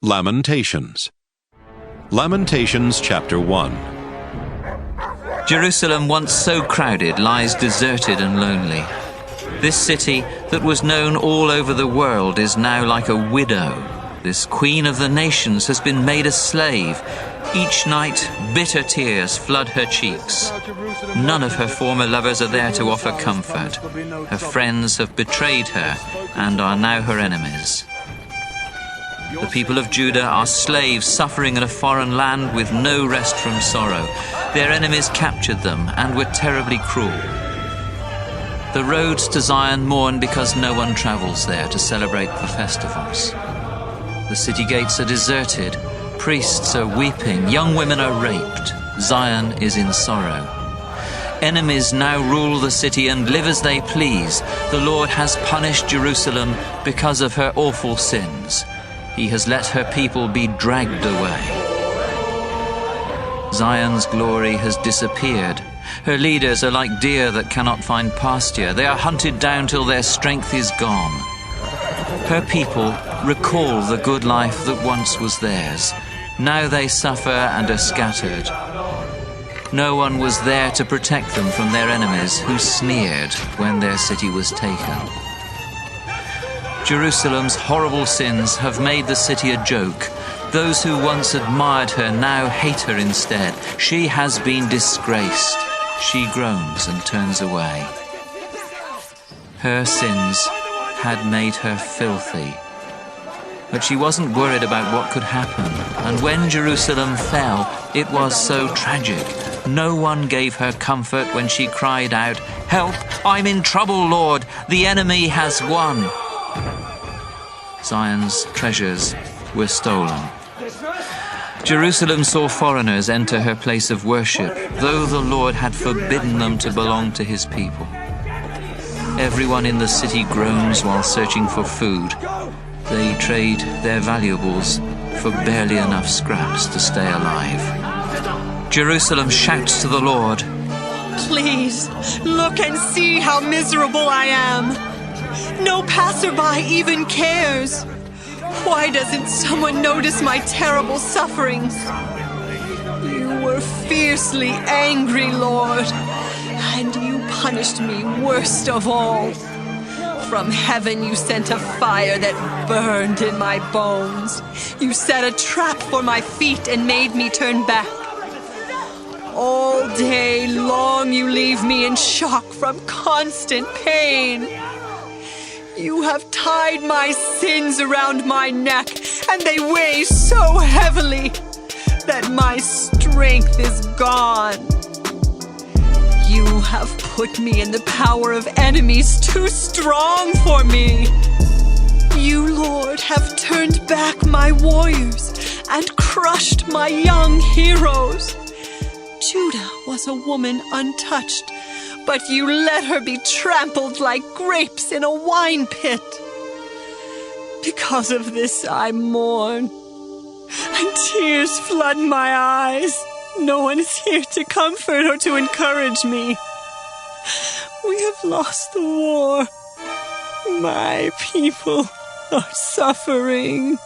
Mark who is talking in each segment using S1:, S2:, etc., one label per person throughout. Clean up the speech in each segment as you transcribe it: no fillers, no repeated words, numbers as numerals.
S1: Lamentations. Lamentations chapter 1.
S2: Jerusalem, once so crowded, lies deserted and lonely. This city that was known all over the world is now like a widow. This queen of the nations has been made a slave. Each night, bitter tears flood her cheeks. None of her former lovers are there to offer comfort. Her friends have betrayed her and are now her enemies. The people of Judah are slaves suffering in a foreign land with no rest from sorrow. Their enemies captured them and were terribly cruel. The roads to Zion mourn because no one travels there to celebrate the festivals. The city gates are deserted. Priests are weeping. Young women are raped. Zion is in sorrow. Enemies now rule the city and live as they please. The Lord has punished Jerusalem because of her awful sins. He has let her people be dragged away. Zion's glory has disappeared. Her leaders are like deer that cannot find pasture. They are hunted down till their strength is gone. Her people recall the good life that once was theirs. Now they suffer and are scattered. No one was there to protect them from their enemies who sneered when their city was taken. Jerusalem's horrible sins have made the city a joke. Those who once admired her now hate her instead. She has been disgraced. She groans and turns away. Her sins had made her filthy. But she wasn't worried about what could happen. And when Jerusalem fell, it was so tragic. No one gave her comfort when she cried out, "Help! I'm in trouble, Lord! The enemy has won!" Zion's treasures were stolen. Jerusalem saw foreigners enter her place of worship, though the Lord had forbidden them to belong to his people. Everyone in the city groans while searching for food. They trade their valuables for barely enough scraps to stay alive. Jerusalem shouts to the Lord,
S3: "Please, look and see how miserable I am. No passerby even cares. Why doesn't someone notice my terrible sufferings? You were fiercely angry, Lord, and you punished me worst of all. From heaven you sent a fire that burned in my bones. You set a trap for my feet and made me turn back. All day long you leave me in shock from constant pain. You have tied my sins around my neck, and they weigh so heavily that my strength is gone. You have put me in the power of enemies too strong for me. You, Lord, have turned back my warriors and crushed my young heroes. Judah was a woman untouched, but you let her be trampled like grapes in a wine pit. Because of this I mourn, and tears flood my eyes. No one is here to comfort or to encourage me. We have lost the war. My people are suffering."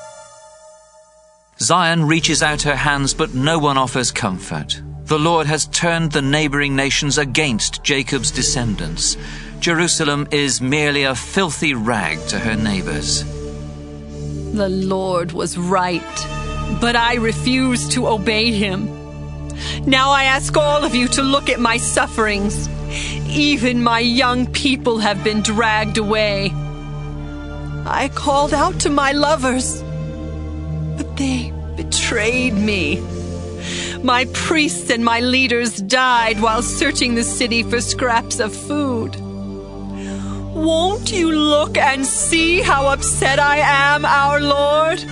S2: Zion reaches out her hands, but no one offers comfort. The Lord has turned the neighboring nations against Jacob's descendants. Jerusalem is merely a filthy rag to her neighbors.
S3: The Lord was right, but I refused to obey him. Now I ask all of you to look at my sufferings. Even my young people have been dragged away. I called out to my lovers, but they betrayed me. My priests and my leaders died while searching the city for scraps of food. Won't you look and see how upset I am, our Lord?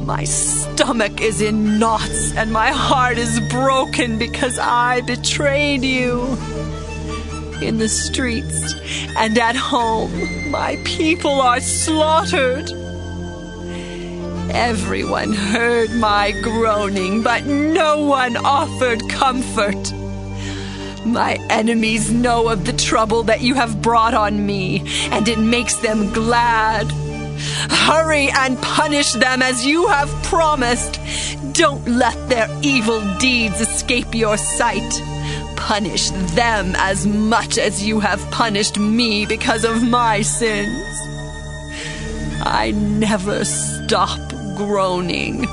S3: My stomach is in knots and my heart is broken because I betrayed you. In the streets and at home, my people are slaughtered. Everyone heard my groaning, but no one offered comfort. My enemies know of the trouble that you have brought on me, and it makes them glad. Hurry and punish them as you have promised. Don't let their evil deeds escape your sight. Punish them as much as you have punished me because of my sins. I never stop groaning.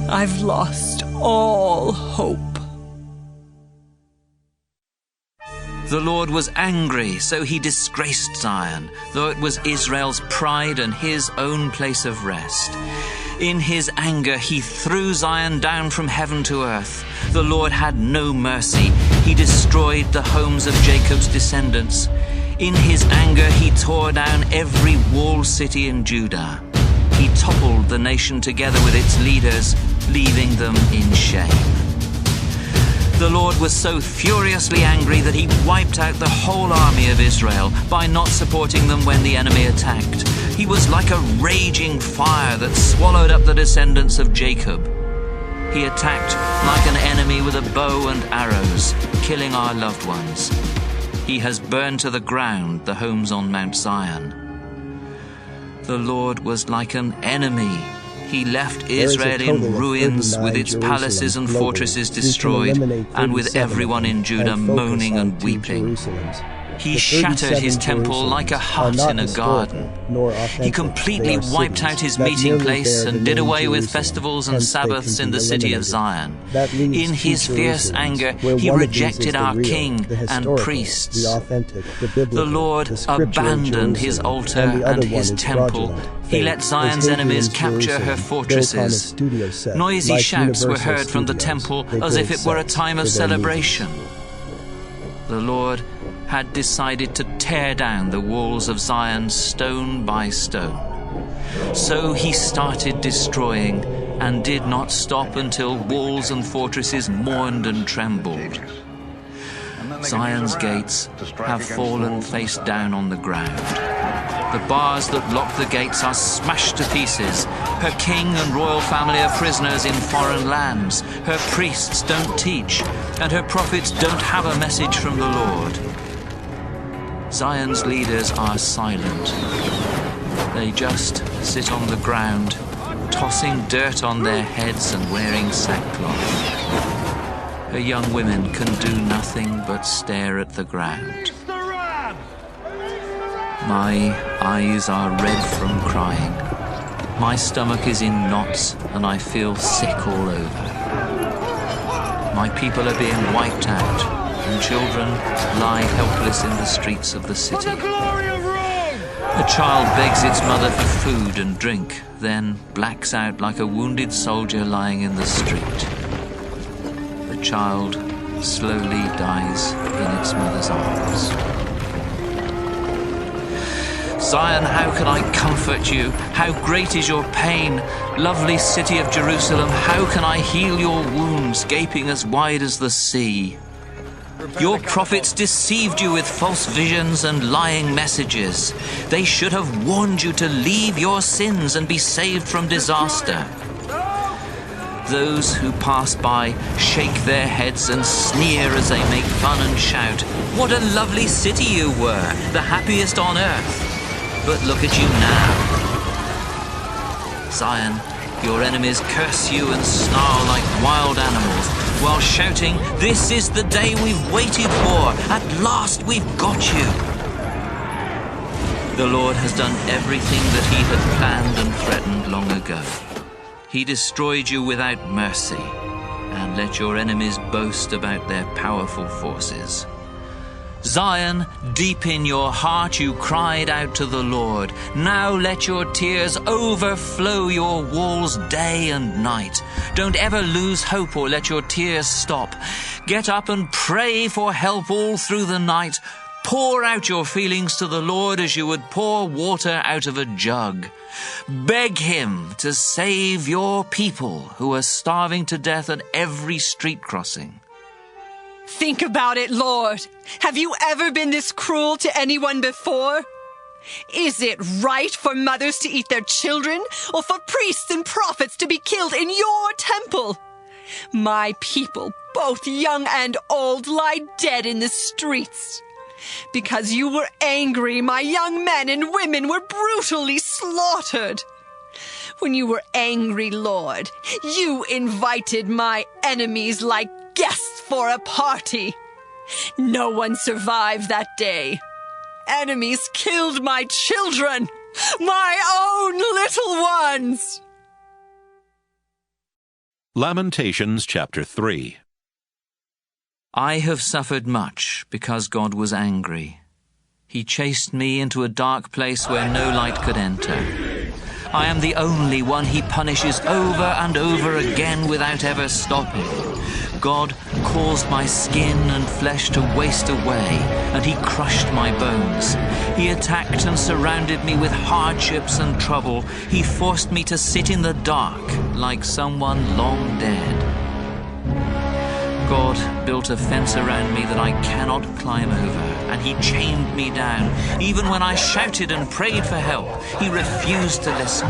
S3: I've lost all hope.
S2: The Lord was angry, so he disgraced Zion, though it was Israel's pride and his own place of rest. In his anger, he threw Zion down from heaven to earth. The Lord had no mercy. He destroyed the homes of Jacob's descendants. In his anger, he tore down every walled city in Judah. He toppled the nation together with its leaders, leaving them in shame. The Lord was so furiously angry that he wiped out the whole army of Israel by not supporting them when the enemy attacked. He was like a raging fire that swallowed up the descendants of Jacob. He attacked like an enemy with a bow and arrows, killing our loved ones. He has burned to the ground the homes on Mount Zion. The Lord was like an enemy. He left Israel in ruins, with its palaces and fortresses destroyed, and with everyone in Judah moaning and weeping. He shattered his temple like a hut in a garden. He completely wiped out his meeting place and did away with festivals and Sabbaths in the city of Zion. In his fierce anger, he rejected our king and priests. The Lord abandoned his altar and his temple. He let Zion's enemies capture her fortresses. Noisy shouts were heard from the temple as if it were a time of celebration. The Lord had decided to tear down the walls of Zion stone by stone. So he started destroying and did not stop until walls and fortresses mourned and trembled. Zion's gates have fallen face down on the ground. The bars that lock the gates are smashed to pieces. Her king and royal family are prisoners in foreign lands. Her priests don't teach, and her prophets don't have a message from the Lord. Zion's leaders are silent. They just sit on the ground, tossing dirt on their heads and wearing sackcloth. Her young women can do nothing but stare at the ground. My eyes are red from crying. My stomach is in knots and I feel sick all over. My people are being wiped out, and children lie helpless in the streets of the city. A child begs its mother for food and drink, then blacks out like a wounded soldier lying in the street. The child slowly dies in its mother's arms. Zion, how can I comfort you? How great is your pain? Lovely city of Jerusalem, how can I heal your wounds, gaping as wide as the sea? Your prophets deceived you with false visions and lying messages. They should have warned you to leave your sins and be saved from disaster. Those who pass by shake their heads and sneer as they make fun and shout, "What a lovely city you were, the happiest on earth." But look at you now. Zion, your enemies curse you and snarl like wild animals, while shouting, "This is the day we've waited for. At last we've got you." The Lord has done everything that he had planned and threatened long ago. He destroyed you without mercy, and let your enemies boast about their powerful forces. Zion, deep in your heart you cried out to the Lord. Now let your tears overflow your walls day and night. Don't ever lose hope or let your tears stop. Get up and pray for help all through the night. Pour out your feelings to the Lord as you would pour water out of a jug. Beg him to save your people who are starving to death at every street crossing.
S3: Think about it, Lord. Have you ever been this cruel to anyone before? Is it right for mothers to eat their children, or for priests and prophets to be killed in your temple? My people, both young and old, lie dead in the streets. Because you were angry, my young men and women were brutally slaughtered. When you were angry, Lord, you invited my enemies like guests for a party. No one survived that day. Enemies killed my children, my own little ones.
S1: Lamentations chapter 3.
S2: I have suffered much because God was angry. He chased me into a dark place where no light could enter. I am the only one he punishes over and over again without ever stopping. God caused my skin and flesh to waste away, and he crushed my bones. He attacked and surrounded me with hardships and trouble. He forced me to sit in the dark like someone long dead. God built a fence around me that I cannot climb over, and he chained me down. Even when I shouted and prayed for help, he refused to listen.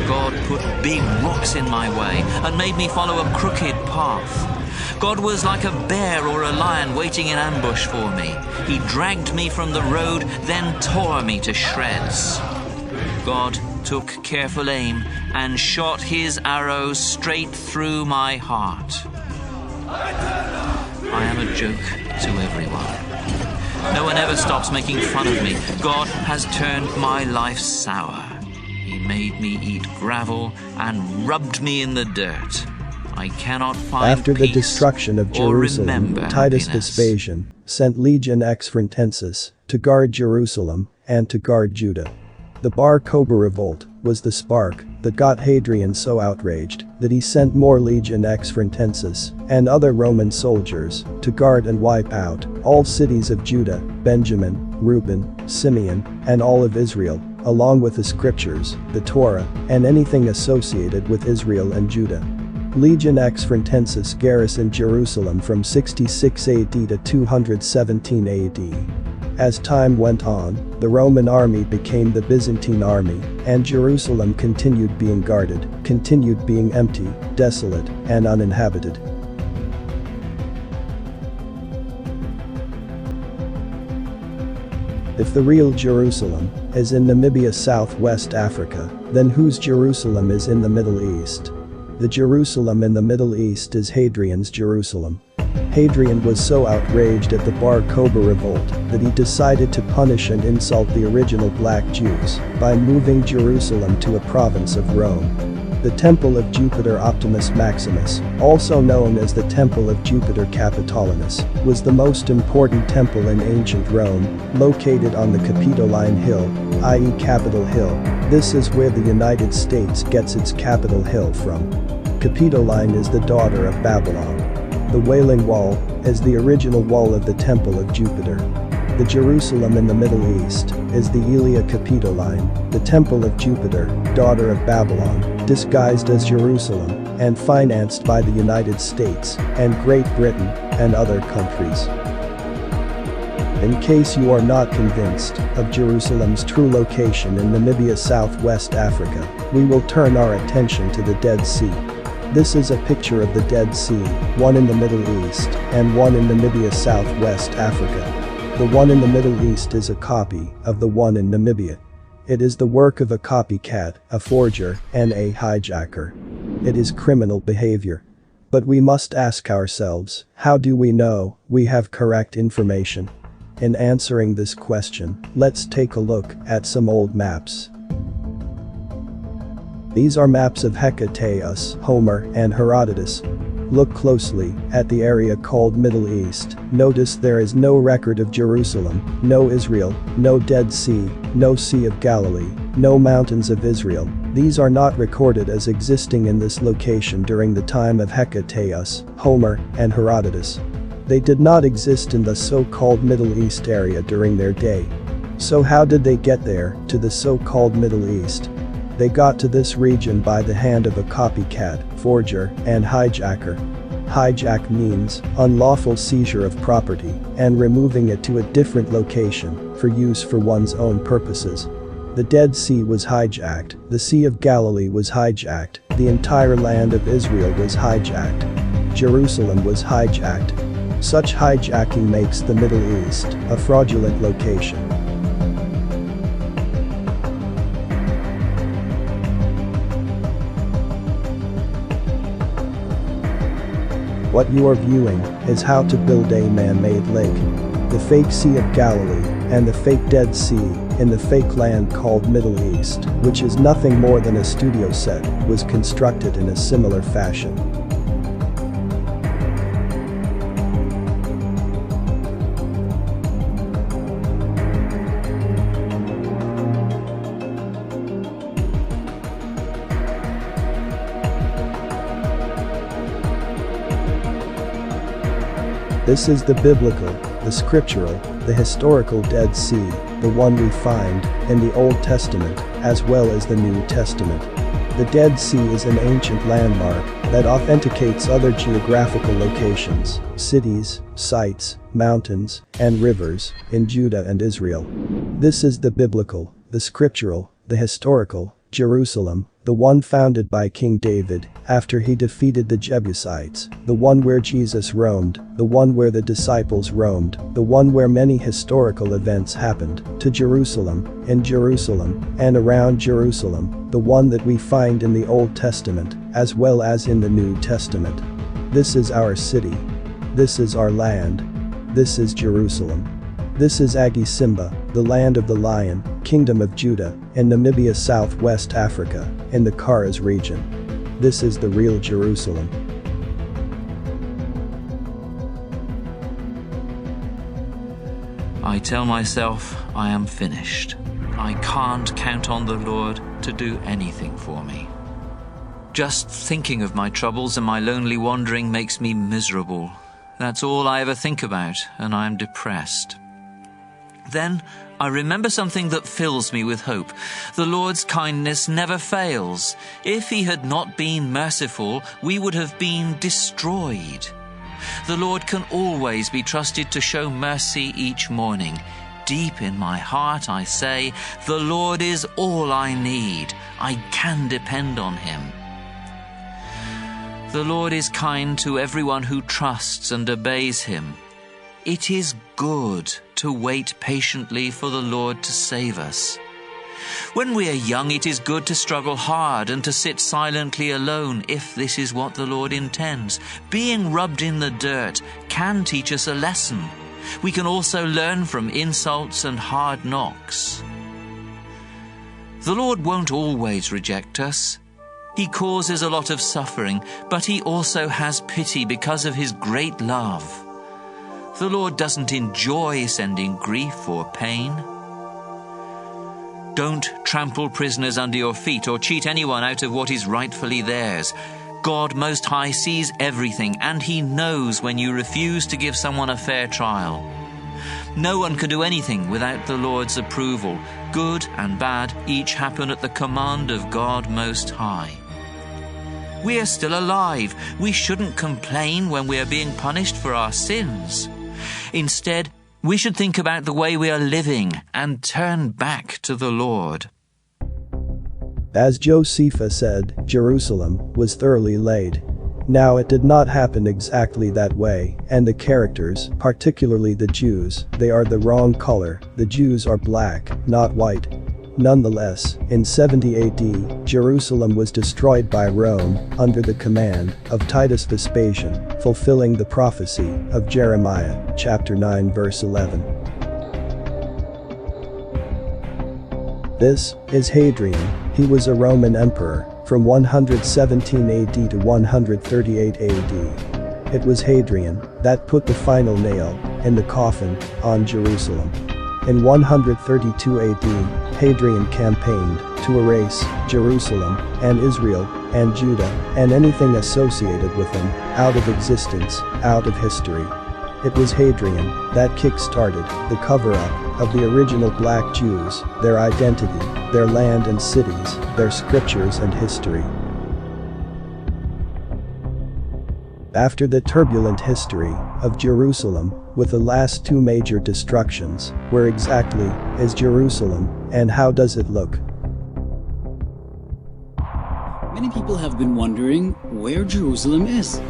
S2: God put big rocks in my way and made me follow a crooked path. God was like a bear or a lion waiting in ambush for me. He dragged me from the road, then tore me to shreds. God took careful aim and shot his arrows straight through my heart. I am a joke to everyone. No one ever stops making fun of me. God has turned my life sour. He made me eat gravel and rubbed me in the dirt. I cannot find
S4: After the destruction of Jerusalem, Titus Vespasian sent Legion Exfrontensis to guard Jerusalem and to guard Judah. The Bar Kokhba revolt was the spark that got Hadrian so outraged that he sent more Legion Exfrontensis and other Roman soldiers to guard and wipe out all cities of Judah, Benjamin, Reuben, Simeon, and all of Israel, along with the scriptures, the Torah, and anything associated with Israel and Judah. Legion Exfrontensis garrisoned Jerusalem from 66 AD to 217 AD. As time went on, the Roman army became the Byzantine army, and Jerusalem continued being guarded, continued being empty, desolate, and uninhabited. If the real Jerusalem is in Namibia, Southwest Africa, then whose Jerusalem is in the Middle East? The Jerusalem in the Middle East is Hadrian's Jerusalem. Hadrian was so outraged at the Bar Kokhba revolt that he decided to punish and insult the original black Jews by moving Jerusalem to a province of Rome. The Temple of Jupiter Optimus Maximus, also known as the Temple of Jupiter Capitolinus, was the most important temple in ancient Rome, located on the Capitoline Hill, i.e. Capitol Hill. This is where the United States gets its Capitol Hill from. Capitoline is the daughter of Babylon. The Wailing Wall is the original wall of the Temple of Jupiter. The Jerusalem in the Middle East is the Aelia Capitoline, the Temple of Jupiter, daughter of Babylon, disguised as Jerusalem, and financed by the United States and Great Britain and other countries. In case you are not convinced of Jerusalem's true location in Namibia, Southwest Africa, we will turn our attention to the Dead Sea. This is a picture of the Dead Sea, one in the Middle East and one in Namibia, Southwest Africa. The one in the Middle East is a copy of the one in Namibia. It is the work of a copycat, a forger, and a hijacker. It is criminal behavior. But we must ask ourselves, how do we know we have correct information? In answering this question, let's take a look at some old maps. These are maps of Hecataeus, Homer, and Herodotus. Look closely at the area called Middle East. Notice there is no record of Jerusalem, no Israel, no Dead Sea, no Sea of Galilee, no mountains of Israel. These are not recorded as existing in this location during the time of Hecataeus, Homer, and Herodotus. They did not exist in the so-called Middle East area during their day. So how did they get there, to the so-called Middle East? They got to this region by the hand of a copycat, forger, and hijacker. Hijack means unlawful seizure of property and removing it to a different location for use for one's own purposes. The Dead Sea was hijacked, the Sea of Galilee was hijacked, the entire land of Israel was hijacked. Jerusalem was hijacked. Such hijacking makes the Middle East a fraudulent location. What you are viewing is how to build a man-made lake, the fake Sea of Galilee, and the fake Dead Sea in the fake land called Middle East, which is nothing more than a studio set, was constructed in a similar fashion. This is the biblical, the scriptural, the historical Dead Sea, the one we find in the Old Testament as well as the New Testament. The Dead Sea is an ancient landmark that authenticates other geographical locations, cities, sites, mountains, and rivers in Judah and Israel. This is the biblical, the scriptural, the historical Jerusalem, the one founded by King David after he defeated the Jebusites, the one where Jesus roamed, the one where the disciples roamed, the one where many historical events happened, to Jerusalem, in Jerusalem, and around Jerusalem, the one that we find in the Old Testament as well as in the New Testament. This is our city. This is our land. This is Jerusalem. This is Agi Simba, the land of the lion, Kingdom of Judah, in Namibia, Southwest Africa, in the Karas region. This is the real Jerusalem.
S2: I tell myself I am finished. I can't count on the Lord to do anything for me. Just thinking of my troubles and my lonely wandering makes me miserable. That's all I ever think about, and I am depressed. Then I remember something that fills me with hope. The Lord's kindness never fails. If he had not been merciful, we would have been destroyed. The Lord can always be trusted to show mercy each morning. Deep in my heart I say, the Lord is all I need. I can depend on him. The Lord is kind to everyone who trusts and obeys him. It is good to wait patiently for the Lord to save us. When we are young, it is good to struggle hard and to sit silently alone if this is what the Lord intends. Being rubbed in the dirt can teach us a lesson. We can also learn from insults and hard knocks. The Lord won't always reject us. He causes a lot of suffering, but he also has pity because of his great love. The Lord doesn't enjoy sending grief or pain. Don't trample prisoners under your feet or cheat anyone out of what is rightfully theirs. God Most High sees everything, and he knows when you refuse to give someone a fair trial. No one can do anything without the Lord's approval. Good and bad each happen at the command of God Most High. We are still alive. We shouldn't complain when we are being punished for our sins. Instead, we should think about the way we are living and turn back to the Lord.
S4: As Josephus said, Jerusalem was thoroughly laid. Now it did not happen exactly that way, and the characters, particularly the Jews, they are the wrong color. The Jews are black, not white. Nonetheless, in 70 AD, Jerusalem was destroyed by Rome under the command of Titus Vespasian, fulfilling the prophecy of Jeremiah, chapter 9, verse 11. This is Hadrian. He was a Roman emperor from 117 AD to 138 AD. It was Hadrian that put the final nail in the coffin on Jerusalem. In 132 AD, Hadrian campaigned to erase Jerusalem and Israel and Judah and anything associated with them out of existence, out of history. It was Hadrian that kick-started the cover-up of the original black Jews, their identity, their land and cities, their scriptures and history. After the turbulent history of Jerusalem, with the last two major destructions, where exactly is Jerusalem, and how does it look?
S5: Many people have been wondering where Jerusalem is.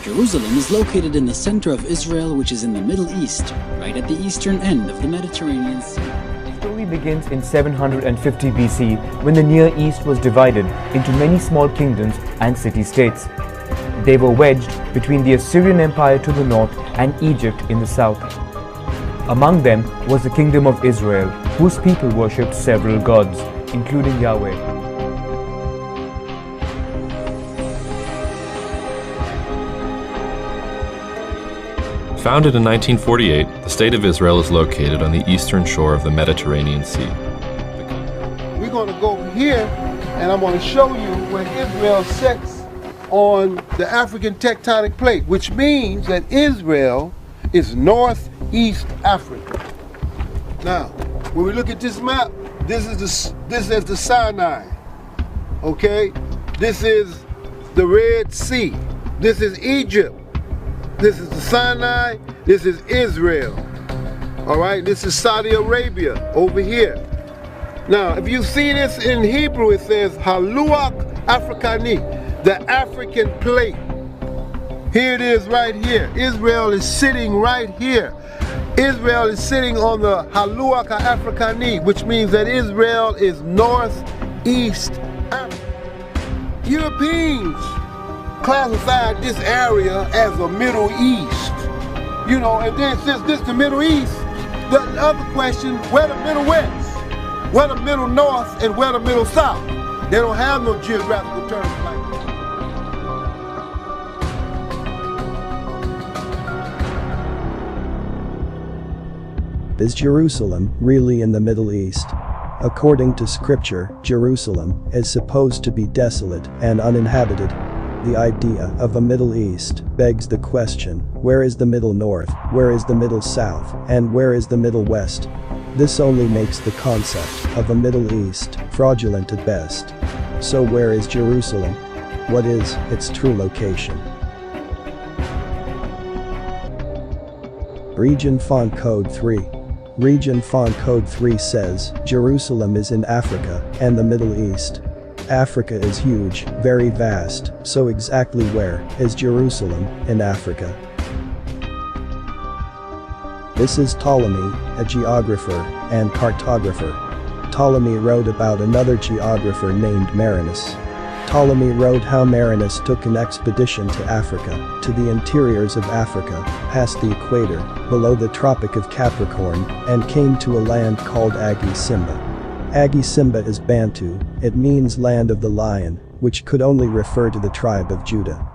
S5: Jerusalem is located in the center of Israel, which is in the Middle East, right at the eastern end of the Mediterranean Sea.
S6: The story begins in 750 BC when the Near East was divided into many small kingdoms and city-states. They were wedged between the Assyrian Empire to the north and Egypt in the south. Among them was the Kingdom of Israel, whose people worshipped several gods, including Yahweh.
S7: Founded in 1948, the State of Israel is located on the eastern shore of the Mediterranean Sea.
S8: We're going to go here, and I'm going to show you where Israel sits on the African tectonic plate, which means that Israel is northeast Africa. Now, when we look at this map, this is the Sinai. Okay, this is the Red Sea. This is Egypt. This is the Sinai, this is Israel. All right, this is Saudi Arabia over here. Now, if you see this in Hebrew, it says Haluach Afrikani, the African plate. Here it is right here. Israel is sitting right here. Israel is sitting on the Haluach Afrikani, which means that Israel is northeast Africa. Europeans classified this area as a Middle East. You know, and then since this the Middle East, the other question, where the Middle West, where the Middle North, and where the Middle South? They don't have no geographical terms like
S4: that. Is Jerusalem really in the Middle East? According to scripture, Jerusalem is supposed to be desolate and uninhabited. The idea of a Middle East begs the question, where is the Middle North, where is the Middle South, and where is the Middle West? This only makes the concept of a Middle East fraudulent at best. So where is Jerusalem? What is its true location? Region Font Code 3. Region Font Code 3 says Jerusalem is in Africa and the Middle East. Africa is huge, very vast, so exactly where is Jerusalem in Africa? This is Ptolemy, a geographer and cartographer. Ptolemy wrote about another geographer named Marinus. Ptolemy wrote how Marinus took an expedition to Africa, to the interiors of Africa, past the equator, below the Tropic of Capricorn, and came to a land called Agi Simba. Agi Simba is Bantu, it means land of the lion, which could only refer to the tribe of Judah.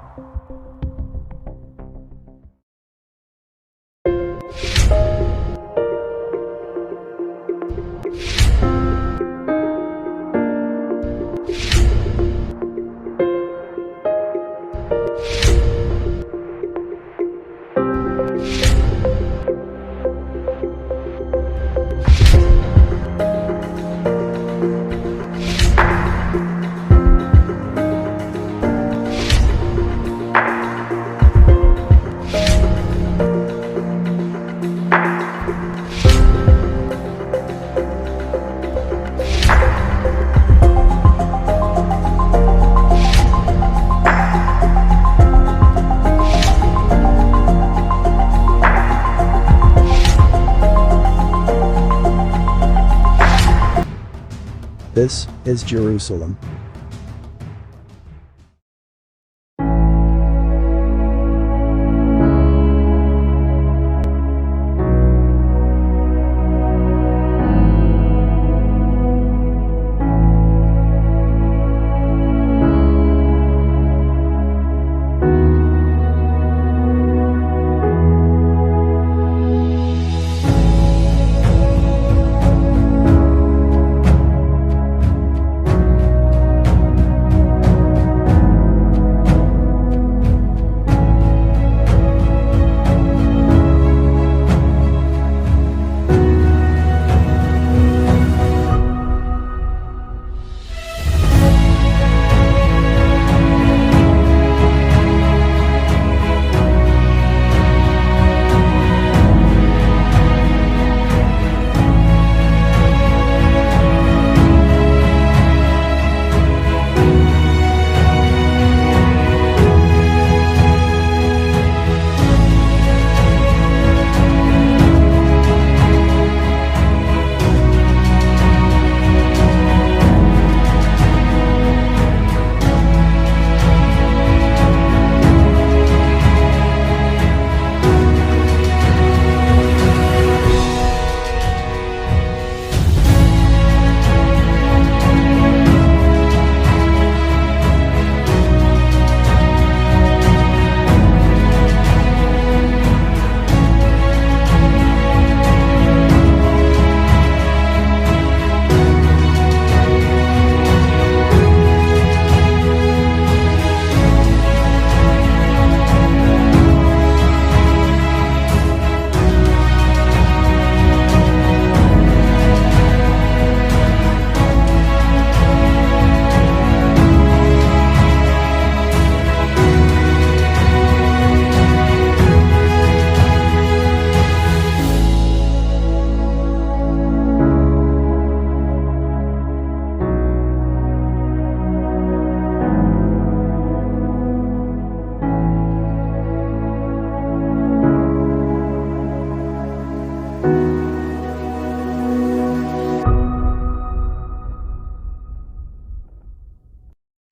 S4: This is Jerusalem.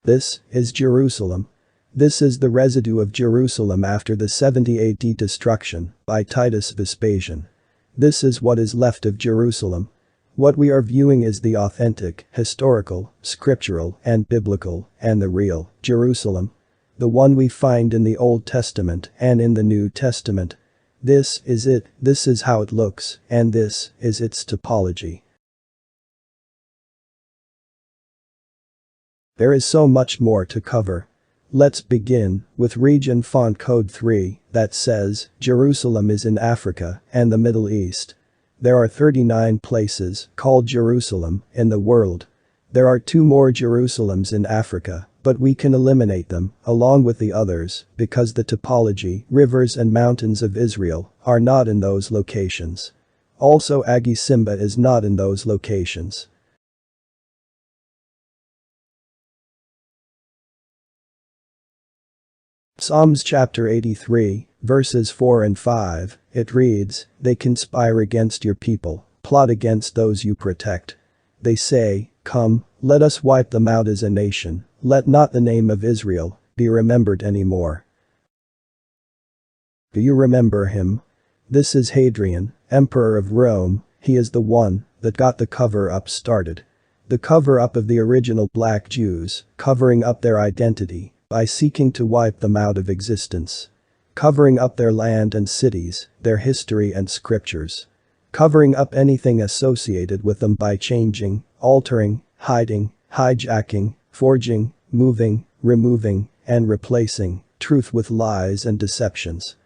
S4: This is Jerusalem. This is the residue of Jerusalem after the 70 AD destruction by Titus Vespasian. This is what is left of Jerusalem. What we are viewing is the authentic, historical, scriptural, and biblical, and the real Jerusalem. The one we find in the Old Testament and in the New Testament. This is it, this is how it looks, and this is its topology. There is so much more to cover. Let's begin with region font code 3 that says Jerusalem is in Africa and the Middle East. There are 39 places called Jerusalem in the world. There are 2 more Jerusalems in Africa, but we can eliminate them along with the others because the topology, rivers and mountains of Israel are not in those locations. Also Agi Simba is not in those locations. Psalms chapter 83, verses 4 and 5, it reads, "They conspire against your people, plot against those you protect. They say, 'Come, let us wipe them out as a nation, let not the name of Israel be remembered anymore.'" Do you remember him? This is Hadrian, Emperor of Rome. He is the one that got the cover-up started. The cover-up of the original black Jews, covering up their identity by seeking to wipe them out of existence. Covering up their land and cities, their history and scriptures. Covering up anything associated with them by changing, altering, hiding, hijacking, forging, moving, removing, and replacing truth with lies and deceptions.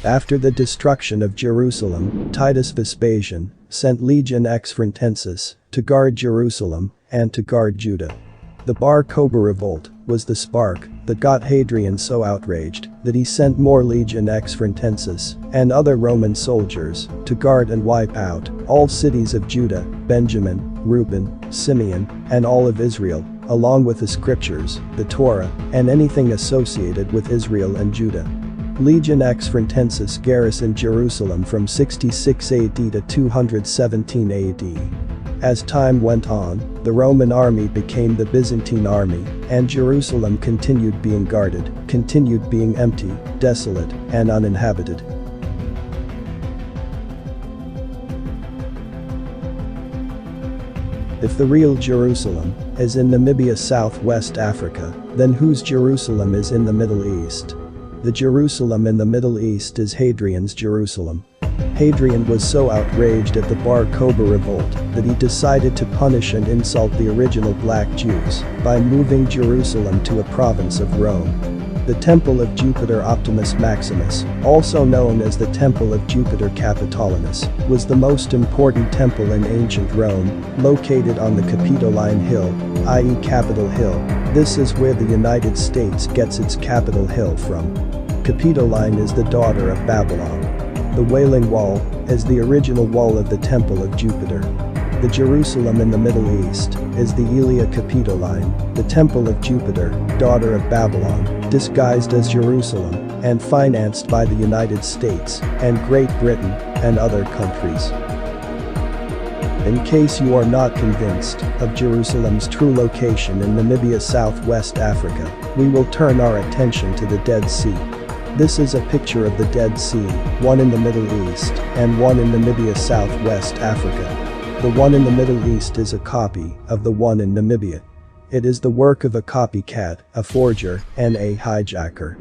S4: After the destruction of Jerusalem, Titus Vespasian sent Legion X Frontensis to guard Jerusalem and to guard Judah. The Bar Kokhba revolt was the spark that got Hadrian so outraged that he sent more Legion X Frontensis and other Roman soldiers to guard and wipe out all cities of Judah, Benjamin, Reuben, Simeon, and all of Israel, along with the scriptures, the Torah, and anything associated with Israel and Judah. Legion X Frontensis garrisoned Jerusalem from 66 AD to 217 AD. As time went on, the Roman army became the Byzantine army, and Jerusalem continued being guarded, continued being empty, desolate, and uninhabited. If the real Jerusalem is in Namibia, Southwest Africa, then whose Jerusalem is in the Middle East? The Jerusalem in the Middle East is Hadrian's Jerusalem. Hadrian was so outraged at the Bar Kokhba revolt that he decided to punish and insult the original black Jews by moving Jerusalem to a province of Rome. The Temple of Jupiter Optimus Maximus, also known as the Temple of Jupiter Capitolinus, was the most important temple in ancient Rome, located on the Capitoline Hill, i.e. Capitol Hill. This is where the United States gets its Capitol Hill from. Capitoline is the daughter of Babylon. The Wailing Wall is the original wall of the Temple of Jupiter. The Jerusalem in the Middle East is the Aelia Capitoline, the Temple of Jupiter, daughter of Babylon, disguised as Jerusalem and financed by the United States and Great Britain and other countries. In case you are not convinced of Jerusalem's true location in Namibia, Southwest Africa, we will turn our attention to the Dead Sea. This is a picture of the Dead Sea, one in the Middle East and one in Namibia, Southwest Africa. The one in the Middle East is a copy of the one in Namibia. It is the work of a copycat, a forger, and a hijacker.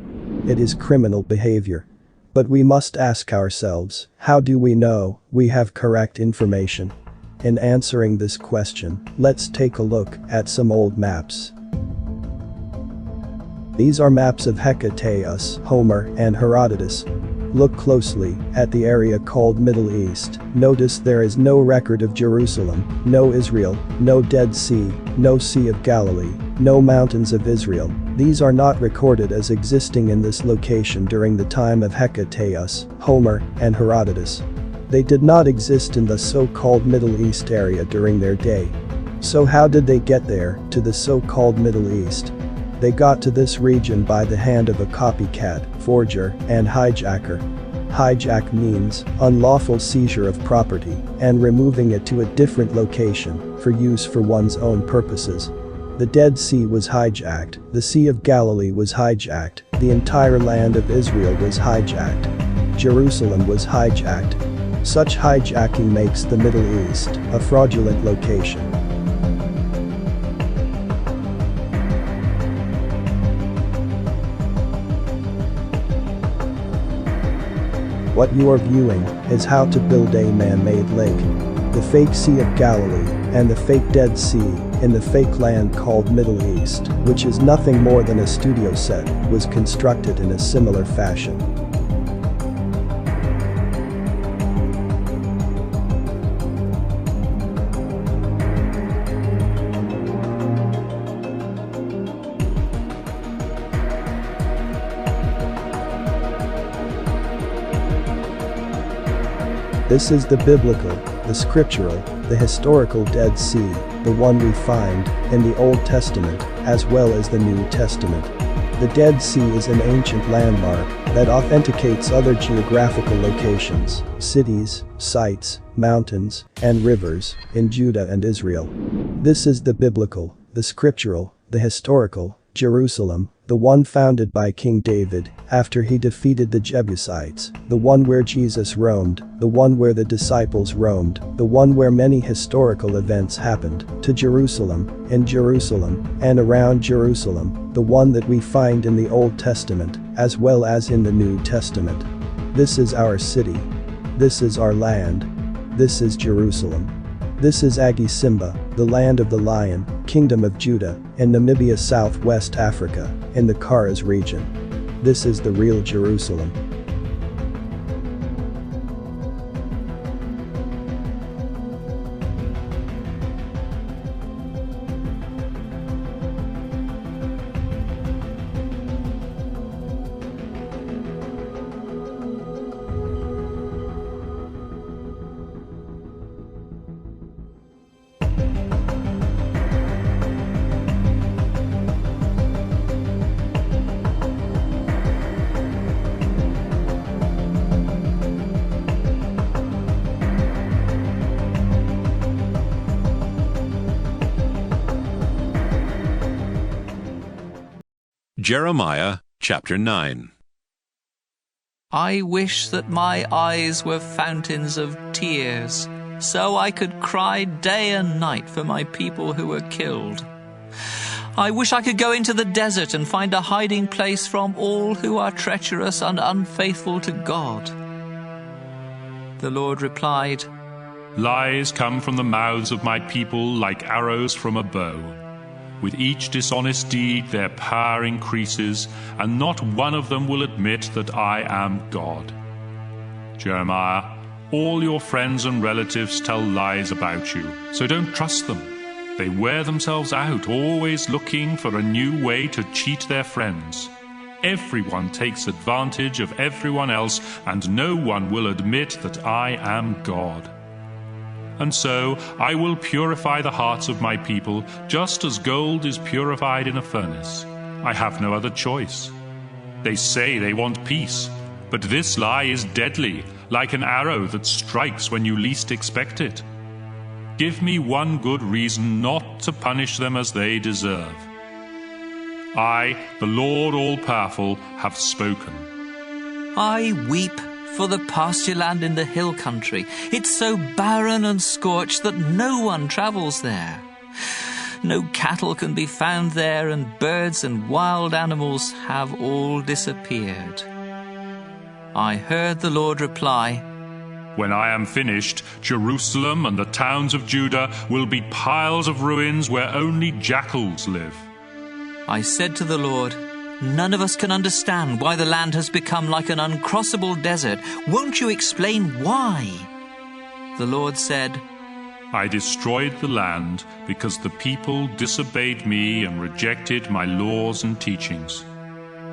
S4: It is criminal behavior. But we must ask ourselves, how do we know we have correct information? In answering this question, let's take a look at some old maps. These are maps of Hecataeus, Homer, and Herodotus. Look closely at the area called Middle East. Notice there is no record of Jerusalem, no Israel, no Dead Sea, no Sea of Galilee, no mountains of Israel. These are not recorded as existing in this location during the time of Hecataeus, Homer, and Herodotus. They did not exist in the so-called Middle East area during their day. So how did they get there, to the so-called Middle East? They got to this region by the hand of a copycat, forger, and hijacker. Hijack means unlawful seizure of property and removing it to a different location for use for one's own purposes. The Dead Sea was hijacked, the Sea of Galilee was hijacked, the entire land of Israel was hijacked. Jerusalem was hijacked. Such hijacking makes the Middle East a fraudulent location. What you are viewing is how to build a man-made lake. The fake Sea of Galilee and the fake Dead Sea in the fake land called Middle East, which is nothing more than a studio set, was constructed in a similar fashion. This is the biblical, the scriptural, the historical Dead Sea, the one we find in the Old Testament as well as the New Testament. The Dead Sea is an ancient landmark that authenticates other geographical locations, cities, sites, mountains, and rivers in Judah and Israel. This is the biblical, the scriptural, the historical, Jerusalem, the one founded by King David after he defeated the Jebusites, the one where Jesus roamed, the one where the disciples roamed, the one where many historical events happened, to Jerusalem, in Jerusalem, and around Jerusalem, the one that we find in the Old Testament as well as in the New Testament. This is our city. This is our land. This is Jerusalem. This is Agisimba, the land of the lion, kingdom of Judah, in Namibia, Southwest Africa, in the Karas region. This is the real Jerusalem.
S1: Jeremiah chapter 9.
S2: I wish that my eyes were fountains of tears, so I could cry day and night for my people who were killed. I wish I could go into the desert and find a hiding place from all who are treacherous and unfaithful to God. The Lord replied,
S9: Lies come from the mouths of my people like arrows from a bow. With each dishonest deed their power increases, and not one of them will admit that I am God. Jeremiah, all your friends and relatives tell lies about you, so don't trust them. They wear themselves out, always looking for a new way to cheat their friends. Everyone takes advantage of everyone else, and no one will admit that I am God. And so I will purify the hearts of my people, just as gold is purified in a furnace. I have no other choice. They say they want peace, but this lie is deadly, like an arrow that strikes when you least expect it. Give me one good reason not to punish them as they deserve. I, the Lord all-powerful, have spoken.
S2: I weep for the pasture land in the hill country. It's so barren and scorched that no one travels there. No cattle can be found there, and birds and wild animals have all disappeared. I heard the Lord reply,
S9: When I am finished, Jerusalem and the towns of Judah will be piles of ruins where only jackals live.
S2: I said to the Lord, none of us can understand why the land has become like an uncrossable desert. Won't you explain why? The Lord said,
S9: I destroyed the land because the people disobeyed me and rejected my laws and teachings.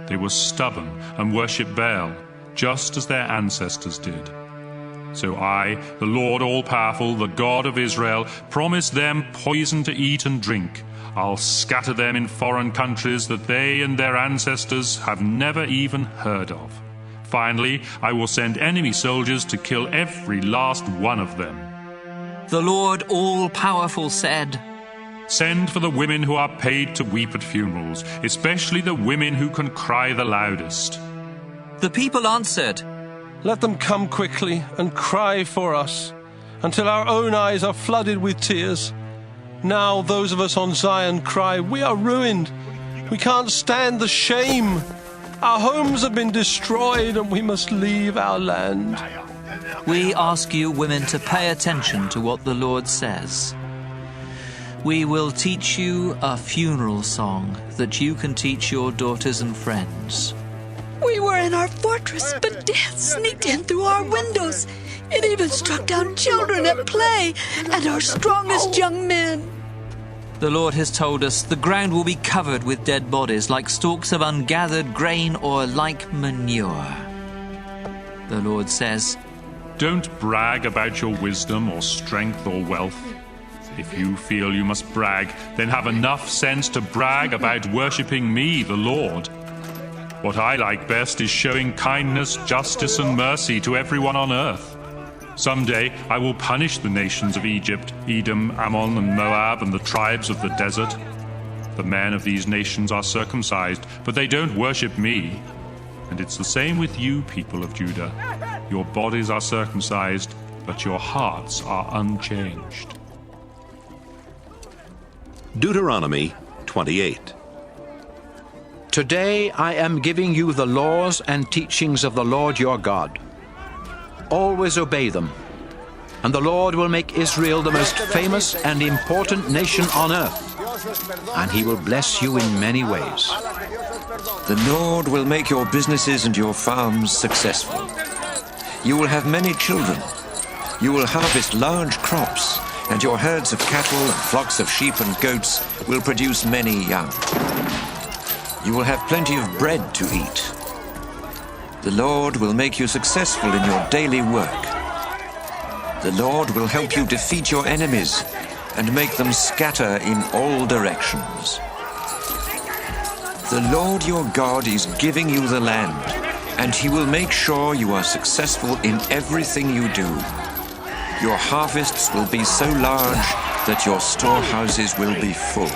S9: They were stubborn and worshipped Baal, just as their ancestors did. So I, the Lord all-powerful, the God of Israel, promised them poison to eat and drink. I'll scatter them in foreign countries that they and their ancestors have never even heard of. Finally, I will send enemy soldiers to kill every last one of them.
S2: The Lord all-powerful said,
S9: Send for the women who are paid to weep at funerals, especially the women who can cry the loudest.
S2: The people answered,
S10: Let them come quickly and cry for us, until our own eyes are flooded with tears. Now those of us on Zion cry, we are ruined. We can't stand the shame. Our homes have been destroyed and we must leave our land.
S2: We ask you women to pay attention to what the Lord says. We will teach you a funeral song that you can teach your daughters and friends.
S11: We were in our fortress, but death sneaked in through our windows. It even struck down children at play, and our strongest young men.
S2: The Lord has told us the ground will be covered with dead bodies, like stalks of ungathered grain or like manure. The Lord says,
S9: Don't brag about your wisdom or strength or wealth. If you feel you must brag, then have enough sense to brag about worshipping me, the Lord. What I like best is showing kindness, justice, and mercy to everyone on earth. Someday I will punish the nations of Egypt, Edom, Ammon, and Moab, and the tribes of the desert. The men of these nations are circumcised, but they don't worship me. And it's the same with you, people of Judah. Your bodies are circumcised, but your hearts are unchanged.
S1: Deuteronomy 28.
S12: Today I am giving you the laws and teachings of the Lord your God. Always obey them, and the Lord will make Israel the most famous and important nation on earth, and he will bless you in many ways.
S13: The Lord will make your businesses and your farms successful. You will have many children. You will harvest large crops, and your herds of cattle and flocks of sheep and goats will produce many young. You will have plenty of bread to eat. The Lord will make you successful in your daily work. The Lord will help you defeat your enemies and make them scatter in all directions. The Lord your God is giving you the land, and he will make sure you are successful in everything you do. Your harvests will be so large that your storehouses will be full.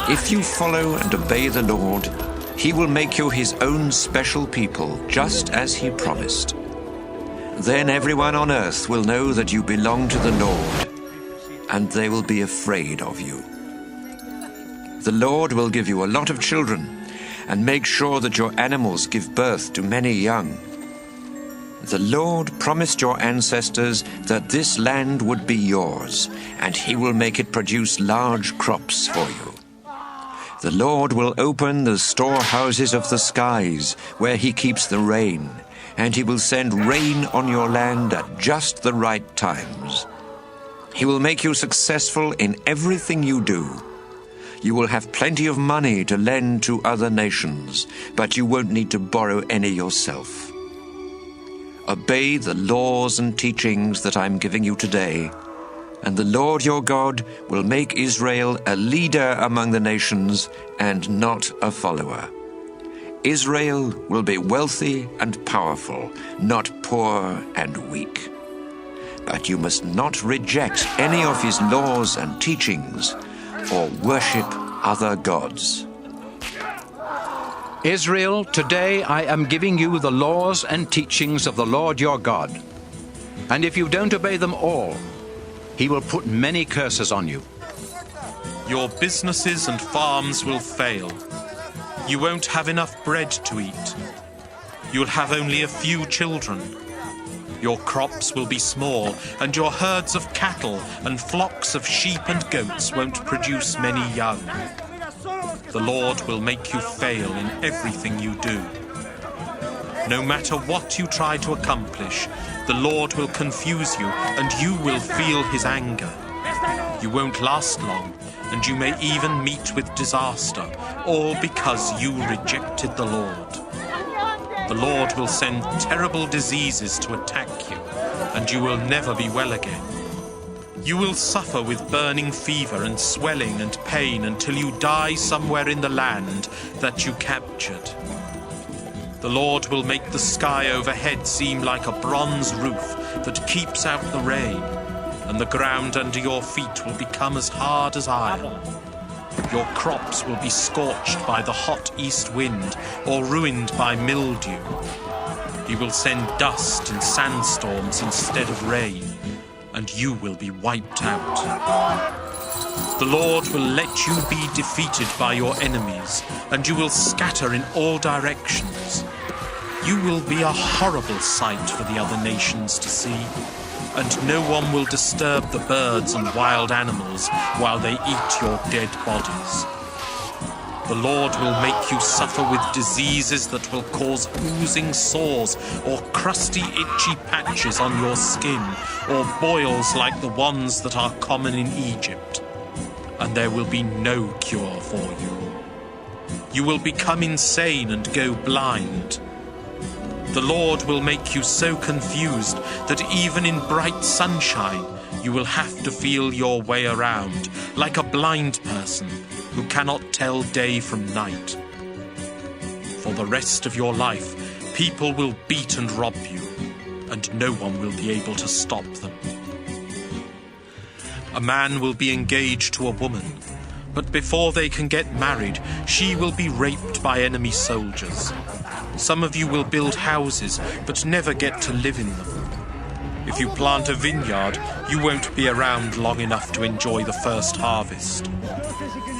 S13: If you follow and obey the Lord, he will make you his own special people, just as he promised. Then everyone on earth will know that you belong to the Lord, and they will be afraid of you. The Lord will give you a lot of children, and make sure that your animals give birth to many young. The Lord promised your ancestors that this land would be yours, and he will make it produce large crops for you. The Lord will open the storehouses of the skies, where he keeps the rain, and he will send rain on your land at just the right times. He will make you successful in everything you do. You will have plenty of money to lend to other nations, but you won't need to borrow any yourself. Obey the laws and teachings that I'm giving you today, and the Lord your God will make Israel a leader among the nations and not a follower. Israel will be wealthy and powerful, not poor and weak. But you must not reject any of his laws and teachings or worship other gods.
S12: Israel, today I am giving you the laws and teachings of the Lord your God. And if you don't obey them all, he will put many curses on you.
S14: Your businesses and farms will fail. You won't have enough bread to eat. You'll have only a few children. Your crops will be small, and your herds of cattle and flocks of sheep and goats won't produce many young. The Lord will make you fail in everything you do. No matter what you try to accomplish, the Lord will confuse you, and you will feel his anger. You won't last long, and you may even meet with disaster, all because you rejected the Lord. The Lord will send terrible diseases to attack you, and you will never be well again. You will suffer with burning fever and swelling and pain until you die somewhere in the land that you captured. The Lord will make the sky overhead seem like a bronze roof that keeps out the rain, and the ground under your feet will become as hard as iron. Your crops will be scorched by the hot east wind or ruined by mildew. He will send dust and sandstorms instead of rain, and you will be wiped out. The Lord will let you be defeated by your enemies, and you will scatter in all directions. You will be a horrible sight for the other nations to see, and no one will disturb the birds and wild animals while they eat your dead bodies. The Lord will make you suffer with diseases that will cause oozing sores or crusty, itchy patches on your skin, or boils like the ones that are common in Egypt. And there will be no cure for you. You will become insane and go blind. The Lord will make you so confused that even in bright sunshine, you will have to feel your way around, like a blind person who cannot tell day from night. For the rest of your life, people will beat and rob you, and no one will be able to stop them. A man will be engaged to a woman, but before they can get married, she will be raped by enemy soldiers. Some of you will build houses, but never get to live in them. If you plant a vineyard, you won't be around long enough to enjoy the first harvest.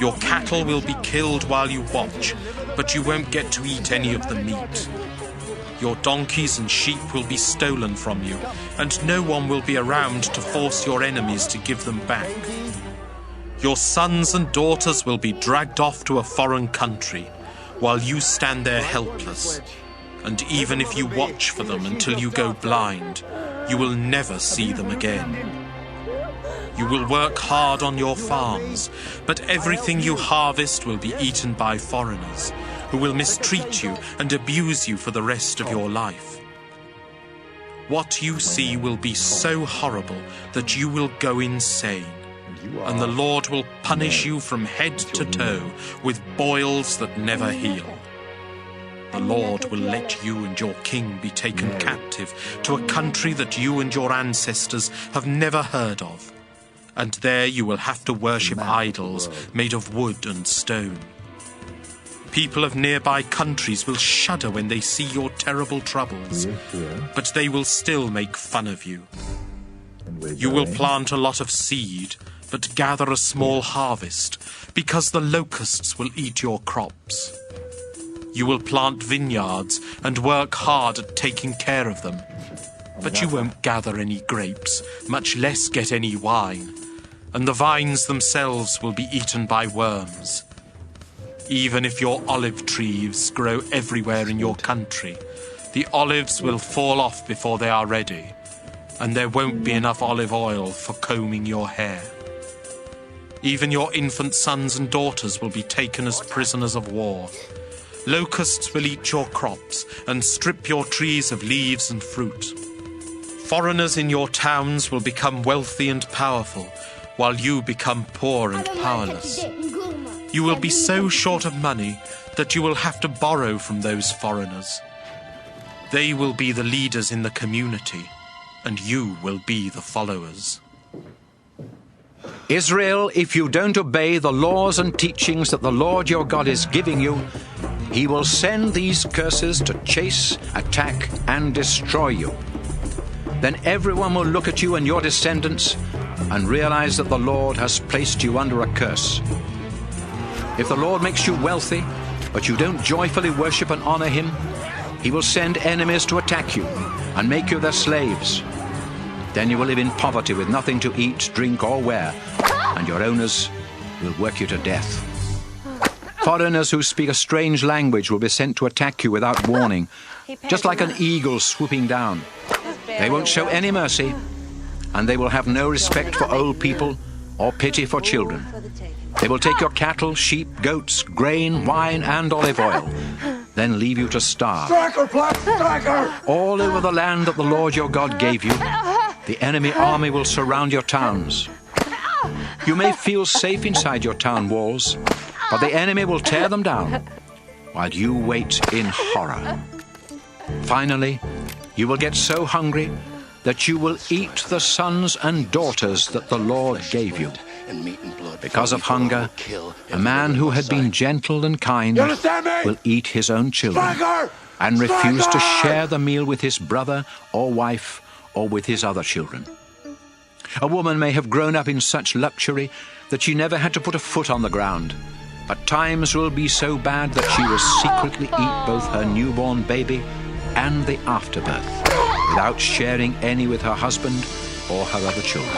S14: Your cattle will be killed while you watch, but you won't get to eat any of the meat. Your donkeys and sheep will be stolen from you, and no one will be around to force your enemies to give them back. Your sons and daughters will be dragged off to a foreign country, while you stand there helpless. And even if you watch for them until you go blind, you will never see them again. You will work hard on your farms, but everything you harvest will be eaten by foreigners, who will mistreat you and abuse you for the rest of your life. What you see will be so horrible that you will go insane, and the Lord will punish you from head to toe with boils that never heal. The Lord will let you and your king be taken captive to a country that you and your ancestors have never heard of, and there you will have to worship idols made of wood and stone. People of nearby countries will shudder when they see your terrible troubles, but they will still make fun of you. You will plant a lot of seed, but gather a small harvest, because the locusts will eat your crops. You will plant vineyards and work hard at taking care of them, but you won't gather any grapes, much less get any wine, and the vines themselves will be eaten by worms. Even if your olive trees grow everywhere in your country, the olives will fall off before they are ready, and there won't be enough olive oil for combing your hair. Even your infant sons and daughters will be taken as prisoners of war. Locusts will eat your crops and strip your trees of leaves and fruit. Foreigners in your towns will become wealthy and powerful, while you become poor and powerless. You will be so short of money that you will have to borrow from those foreigners. They will be the leaders in the community, and you will be the followers.
S12: Israel, if you don't obey the laws and teachings that the Lord your God is giving you, he will send these curses to chase, attack, and destroy you. Then everyone will look at you and your descendants and realize that the Lord has placed you under a curse. If the Lord makes you wealthy, but you don't joyfully worship and honor him, he will send enemies to attack you and make you their slaves. Then you will live in poverty with nothing to eat, drink, or wear, and your owners will work you to death. Foreigners who speak a strange language will be sent to attack you without warning, just like an eagle swooping down. They won't show any mercy, and they will have no respect for old people or pity for children. They will take your cattle, sheep, goats, grain, wine, and olive oil, then leave you to starve. All over the land that the Lord your God gave you, the enemy army will surround your towns. You may feel safe inside your town walls, but the enemy will tear them down while you wait in horror. Finally, you will get so hungry that you will eat the sons and daughters that the Lord gave you. Because of hunger, a man who had been gentle and kind will eat his own children and refuse to share the meal with his brother or wife or with his other children. A woman may have grown up in such luxury that she never had to put a foot on the ground, but times will be so bad that she will secretly eat both her newborn baby and the afterbirth without sharing any with her husband or her other children.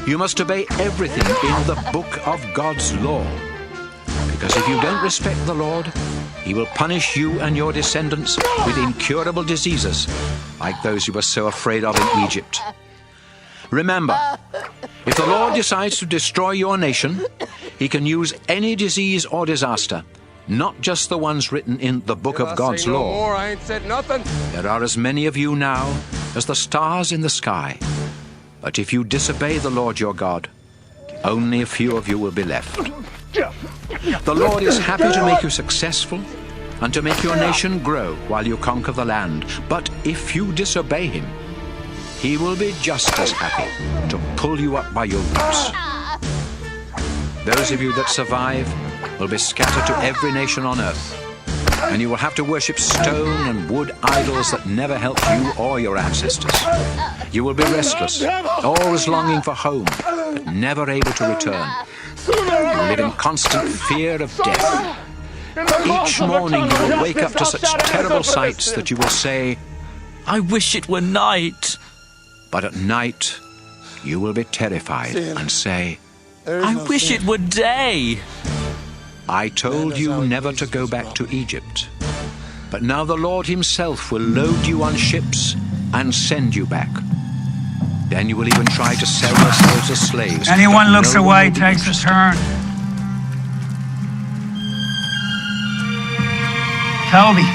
S12: You must obey everything in the book of God's law, because if you don't respect the Lord, he will punish you and your descendants with incurable diseases like those you were so afraid of in Egypt. Remember, if the Lord decides to destroy your nation, he can use any disease or disaster, not just the ones written in the book of God's law.
S15: I ain't said nothing.
S12: There are as many of you now as the stars in the sky. But if you disobey the Lord your God, only a few of you will be left. The Lord is happy to make you successful and to make your nation grow while you conquer the land. But if you disobey him, he will be just as happy to pull you up by your roots. Those of you that survive will be scattered to every nation on earth, and you will have to worship stone and wood idols that never helped you or your ancestors. You will be restless, always longing for home, but never able to return. You will live in constant fear of death. Each morning you will wake up to such terrible sights that you will say,
S2: I wish it were night.
S12: But at night you will be terrified and say,
S2: I wish it were day.
S12: I told you never to go back to Egypt. But now the Lord himself will load you on ships and send you back. Then you will even try to sell yourselves as slaves.
S16: Anyone looks away takes a turn. Toby,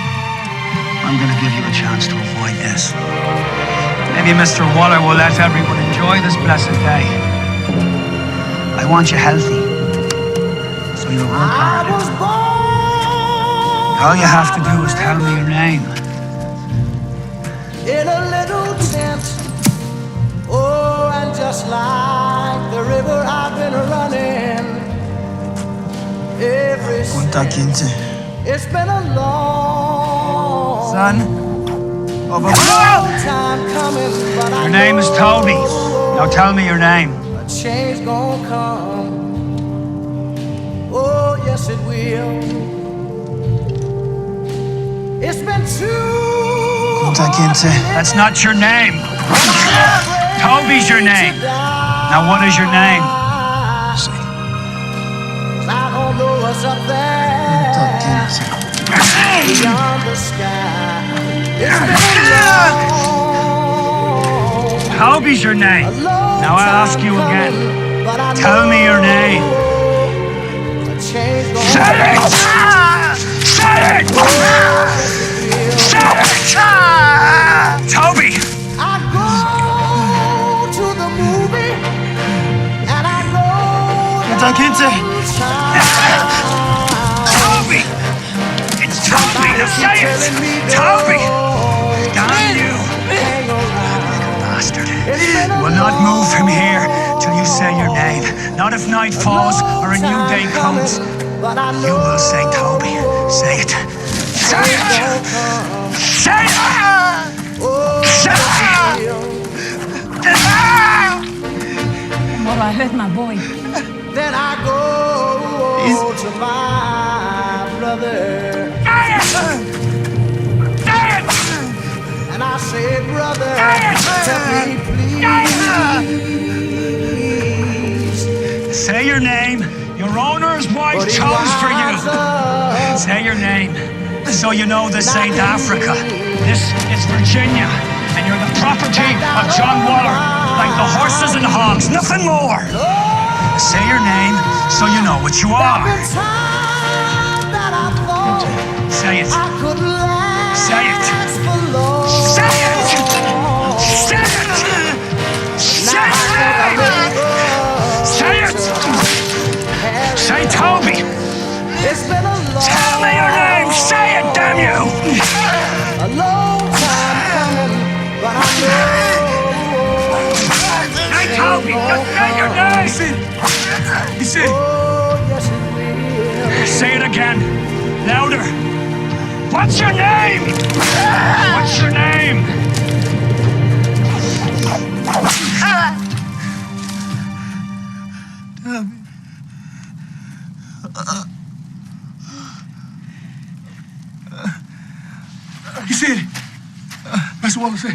S16: I'm going to give you a chance to avoid this. Maybe Mr. Waller will let everyone enjoy this blessed day. I want you healthy, so you'll work hard. All you have to do is tell me your name.
S17: In a little tent, oh, and just like the river I've been running ever since. It's been a long
S16: Son of a
S17: time coming, but
S16: Your name is Toby. Now tell me your name.
S17: a change gonna come. Oh, yes it will. It's been too
S16: That's not your name. Toby's your name. Now what is your name?
S17: I don't know what's up there beyond the sky. It's been long.
S16: Toby's your name. Now I ask you again. Tell me your name. Say it! Say it! Say it! Toby!
S17: I go to the movie and I go down
S16: Toby! It's Toby! Now say it! Toby! Damn you! not move from here till you say your name. Not if night falls or a new day comes. You will say Toby. Say it. Say it! Say it! Say it!
S11: Well, I hurt my boy.
S17: Then I go to my brother. And I say, brother, help me please.
S16: Say your name. Your owner's wife chose for you. Say your name, so you know this ain't Africa. This is Virginia, and you're the property of John Waller, like the horses and hogs, nothing more. Say your name, so you know what you are. Say it. Say it. Say it! Say it! Say it! Say it! Say Toby! Tell me your name! Say it, damn you!
S17: A long time coming, but I know.
S16: Say Toby! Just say your name! You see? Say it again. Louder. What's your name? What's your name?
S15: You see it? That's what I say.